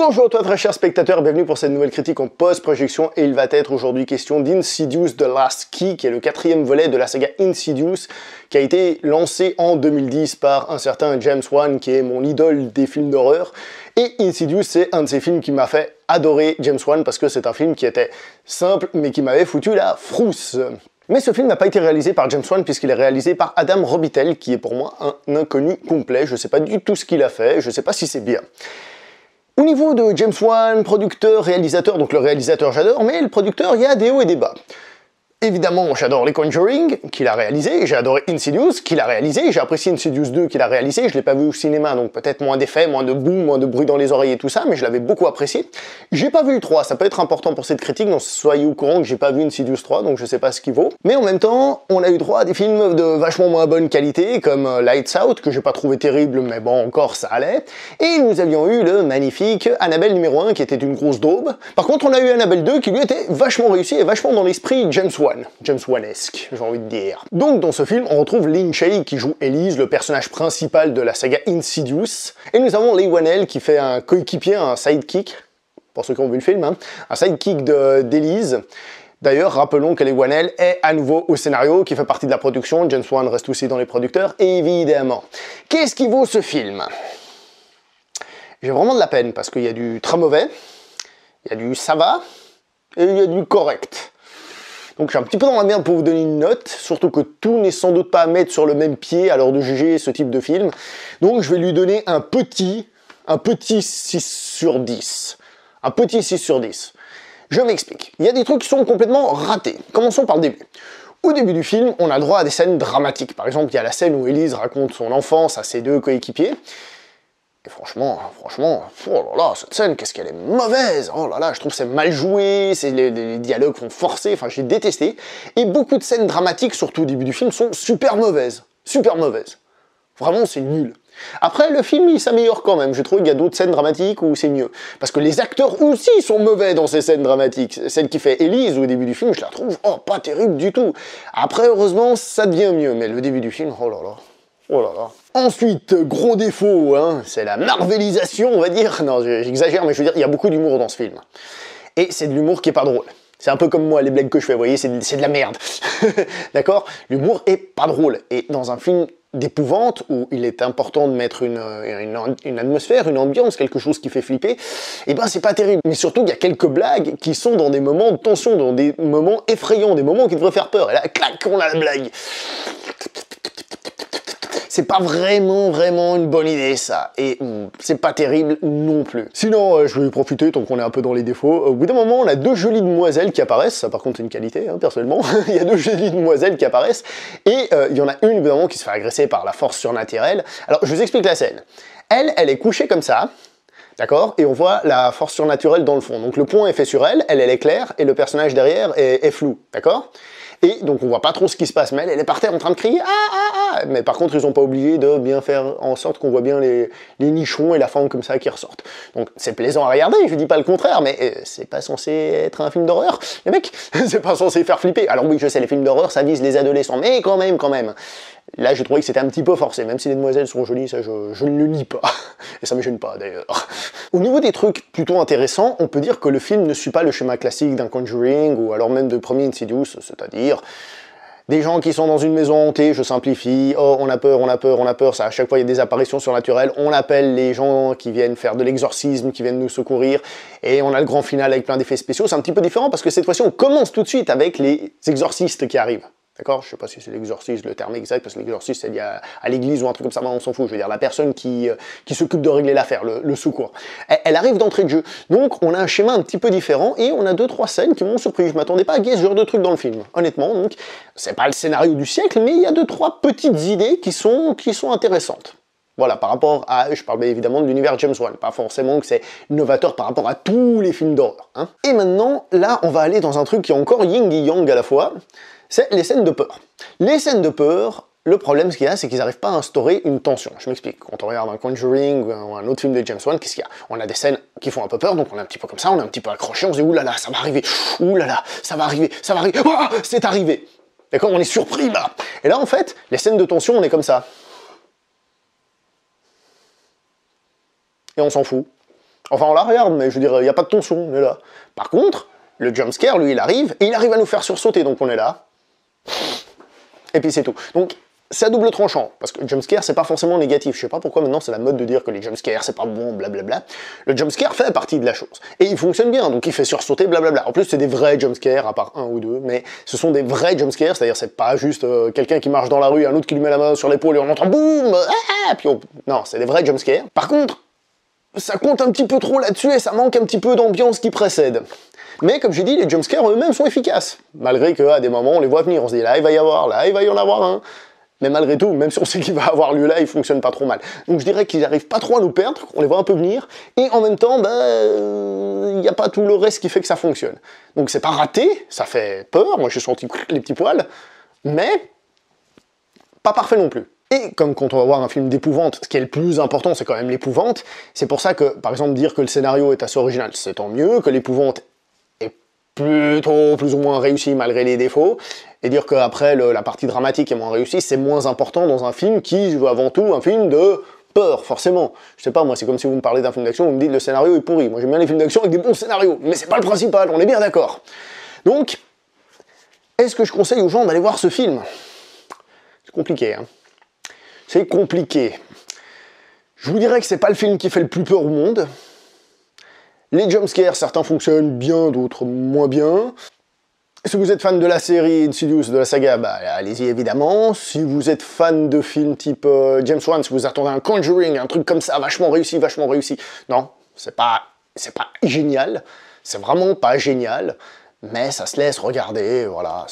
Bonjour toi très cher spectateur, bienvenue pour cette nouvelle critique en post-projection et il va être aujourd'hui question d'Insidious The Last Key qui est le quatrième volet de la saga Insidious qui a été lancé en 2010 par un certain James Wan qui est mon idole des films d'horreur et Insidious c'est un de ces films qui m'a fait adorer James Wan parce que c'est un film qui était simple mais qui m'avait foutu la frousse. Mais ce film n'a pas été réalisé par James Wan puisqu'il est réalisé par Adam Robitel qui est pour moi un inconnu complet, je sais pas du tout ce qu'il a fait, je sais pas si c'est bien. Au niveau de James Wan, producteur, réalisateur, donc le réalisateur j'adore, mais le producteur, il y a des hauts et des bas. Évidemment, j'adore les Conjuring, qu'il a réalisé, j'ai adoré Insidious, qu'il a réalisé, j'ai apprécié Insidious 2, qu'il a réalisé, je l'ai pas vu au cinéma, donc peut-être moins d'effets, moins de boom, moins de bruit dans les oreilles et tout ça, mais je l'avais beaucoup apprécié. J'ai pas vu le 3, ça peut être important pour cette critique, donc soyez au courant que j'ai pas vu Insidious 3, donc je sais pas ce qu'il vaut. Mais en même temps, on a eu droit à des films de vachement moins bonne qualité, comme Lights Out, que j'ai pas trouvé terrible, mais bon, encore ça allait. Et nous avions eu le magnifique Annabelle numéro 1, qui était une grosse daube. Par contre, on a eu Annabelle 2, qui lui était vachement réussi et vachement dans l'esprit James Wan-esque, j'ai envie de dire. Donc dans ce film, on retrouve Lin Shaye qui joue Elise, le personnage principal de la saga Insidious, et nous avons Leigh Whannell qui fait un coéquipier, un sidekick, pour ceux qui ont vu le film, hein, un sidekick d'Elise. D'ailleurs, rappelons que Leigh Whannell est à nouveau au scénario, qui fait partie de la production, James Wan reste aussi dans les producteurs, évidemment. Qu'est-ce qui vaut ce film? J'ai vraiment de la peine, parce qu'il y a du très mauvais, il y a du ça va, et il y a du correct. Donc je suis un petit peu dans la merde pour vous donner une note, surtout que tout n'est sans doute pas à mettre sur le même pied à l'heure de juger ce type de film. Donc je vais lui donner un petit 6 sur 10. Un petit 6 sur 10. Je m'explique. Il y a des trucs qui sont complètement ratés. Commençons par le début. Au début du film, on a droit à des scènes dramatiques. Par exemple, il y a la scène où Elise raconte son enfance à ses deux coéquipiers. Et franchement, oh là là, cette scène, qu'est-ce qu'elle est mauvaise! Oh là là, je trouve que c'est mal joué, les dialogues sont forcés, enfin j'ai détesté. Et beaucoup de scènes dramatiques, surtout au début du film, sont super mauvaises. Super mauvaises. Vraiment, c'est nul. Après, le film, il s'améliore quand même. Je trouve qu'il y a d'autres scènes dramatiques où c'est mieux. Parce que les acteurs aussi sont mauvais dans ces scènes dramatiques. Celle qui fait Elise au début du film, je la trouve, oh, pas terrible du tout. Après, heureusement, ça devient mieux. Mais le début du film, oh là là. Oh là là. Ensuite, gros défaut, hein, c'est la marvelisation, on va dire. Non, j'exagère, mais je veux dire, il y a beaucoup d'humour dans ce film. Et c'est de l'humour qui est pas drôle. C'est un peu comme moi, les blagues que je fais, vous voyez, c'est de la merde. D'accord? L'humour est pas drôle. Et dans un film d'épouvante, où il est important de mettre une atmosphère, une ambiance, quelque chose qui fait flipper, et ben c'est pas terrible. Mais surtout, il y a quelques blagues qui sont dans des moments de tension, dans des moments effrayants, des moments qui devraient faire peur. Et là, clac, on a la blague. C'est pas vraiment une bonne idée ça, et c'est pas terrible non plus. Sinon, je vais profiter tant qu'on est un peu dans les défauts. Au bout d'un moment, on a deux jolies demoiselles qui apparaissent, ça par contre c'est une qualité, hein, personnellement. Il y a deux jolies demoiselles qui apparaissent, et il y en a une, évidemment, qui se fait agresser par la force surnaturelle. Alors, je vous explique la scène. Elle est couchée comme ça, d'accord? Et on voit la force surnaturelle dans le fond. Donc le point est fait sur elle, elle est claire, et le personnage derrière est flou, d'accord? Et donc on voit pas trop ce qui se passe, mais elle est par terre en train de crier « Ah, ah, ah !» Mais par contre, ils ont pas oublié de bien faire en sorte qu'on voit bien les nichons et la forme comme ça qui ressortent. Donc c'est plaisant à regarder, je dis pas le contraire, mais c'est pas censé être un film d'horreur, les mecs. C'est pas censé faire flipper. Alors oui, je sais, les films d'horreur, ça vise les adolescents, mais quand même. Là, j'ai trouvé que c'était un petit peu forcé, même si les demoiselles sont jolies, ça je ne le nie pas. Et ça me gêne pas, d'ailleurs. Au niveau des trucs plutôt intéressants, on peut dire que le film ne suit pas le schéma classique d'un Conjuring, ou alors même de premier Insidious, c'est-à-dire des gens qui sont dans une maison hantée, je simplifie, oh, on a peur, ça, à chaque fois il y a des apparitions surnaturelles, on appelle les gens qui viennent faire de l'exorcisme, qui viennent nous secourir, et on a le grand final avec plein d'effets spéciaux. C'est un petit peu différent, parce que cette fois-ci, on commence tout de suite avec les exorcistes qui arrivent. D'accord? Je sais pas si c'est l'exorciste, le terme exact, parce que l'exorciste c'est lié à l'église ou un truc comme ça, on s'en fout, je veux dire, la personne qui s'occupe de régler l'affaire, le secours. Elle arrive d'entrée de jeu, donc on a un schéma un petit peu différent, et on a 2-3 scènes qui m'ont surpris, je m'attendais pas à ce genre de truc dans le film, honnêtement, donc c'est pas le scénario du siècle, mais il y a 2-3 petites idées qui sont intéressantes. Voilà, par rapport à, je parle évidemment de l'univers James Wan, pas forcément que c'est novateur par rapport à tous les films d'horreur. Hein. Et maintenant, là, on va aller dans un truc qui est encore yin et yang à la fois, c'est les scènes de peur. Les scènes de peur, le problème ce qu'il y a, c'est qu'ils n'arrivent pas à instaurer une tension. Je m'explique. Quand on regarde un Conjuring ou un autre film de James Wan, qu'est-ce qu'il y a? On a des scènes qui font un peu peur, donc on est un petit peu comme ça, on est un petit peu accroché, on se dit oulala, ça va arriver, oulala, ça va arriver, oh, c'est arrivé. D'accord? On est surpris là. Et là, en fait, les scènes de tension, on est comme ça. Et on s'en fout. Enfin, on la regarde, mais je veux dire, il n'y a pas de tension, on est là. Par contre, le jumpscare, lui, il arrive, et il arrive à nous faire sursauter, donc on est là. Et puis c'est tout. Donc, c'est à double tranchant, parce que le jumpscare, c'est pas forcément négatif. Je sais pas pourquoi maintenant c'est la mode de dire que les jumpscares, c'est pas bon, blablabla. Le jumpscare fait partie de la chose. Et il fonctionne bien, donc il fait sursauter, blablabla. En plus, c'est des vrais jumpscares, à part un ou deux, mais ce sont des vrais jumpscares, c'est-à-dire c'est pas juste quelqu'un qui marche dans la rue, et un autre qui lui met la main sur l'épaule, et on entend boum, puis on... Non, c'est des vrais jumpscares. Par contre, ça compte un petit peu trop là-dessus, et ça manque un petit peu d'ambiance qui précède. Mais comme j'ai dit, les jumpscares eux-mêmes sont efficaces. Malgré qu'à des moments, on les voit venir, on se dit là, il va y en avoir un. Mais malgré tout, même si on sait qu'il va avoir lieu là, il fonctionne pas trop mal. Donc je dirais qu'ils n'arrivent pas trop à nous perdre, on les voit un peu venir, et en même temps, il n'y a pas tout le reste qui fait que ça fonctionne. Donc c'est pas raté, ça fait peur, moi j'ai senti les petits poils, mais pas parfait non plus. Et comme quand on va voir un film d'épouvante, ce qui est le plus important, c'est quand même l'épouvante, c'est pour ça que, par exemple, dire que le scénario est assez original, c'est tant mieux, que l'épouvante plutôt plus ou moins réussi malgré les défauts, et dire qu'après la partie dramatique est moins réussie, c'est moins important dans un film qui veut avant tout un film de peur, forcément. Je sais pas, moi, c'est comme si vous me parlez d'un film d'action, vous me dites le scénario est pourri. Moi, j'aime bien les films d'action avec des bons scénarios, mais c'est pas le principal, on est bien d'accord. Donc, est-ce que je conseille aux gens d'aller voir ce film? C'est compliqué, hein. C'est compliqué. Je vous dirais que c'est pas le film qui fait le plus peur au monde. Les jumpscares, certains fonctionnent bien, d'autres moins bien. Si vous êtes fan de la série Insidious, de la saga, bah allez-y évidemment. Si vous êtes fan de films type James Wan, si vous attendez un Conjuring, un truc comme ça, vachement réussi, non, c'est pas génial. C'est vraiment pas génial, mais ça se laisse regarder, voilà.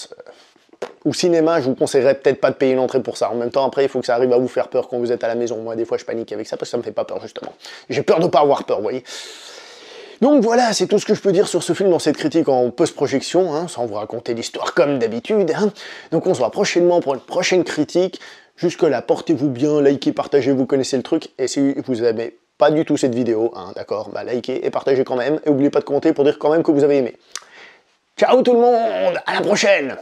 Au cinéma, je vous conseillerais peut-être pas de payer une entrée pour ça. En même temps, après, il faut que ça arrive à vous faire peur quand vous êtes à la maison. Moi, des fois, je panique avec ça parce que ça me fait pas peur, justement. J'ai peur de pas avoir peur, vous voyez. Donc voilà, c'est tout ce que je peux dire sur ce film dans cette critique en post-projection, hein, sans vous raconter l'histoire comme d'habitude. Hein. Donc on se voit prochainement pour une prochaine critique. Jusque-là, portez-vous bien, likez, partagez, vous connaissez le truc. Et si vous n'aimez pas du tout cette vidéo, hein, d'accord, bah likez et partagez quand même. Et n'oubliez pas de commenter pour dire quand même que vous avez aimé. Ciao tout le monde, à la prochaine!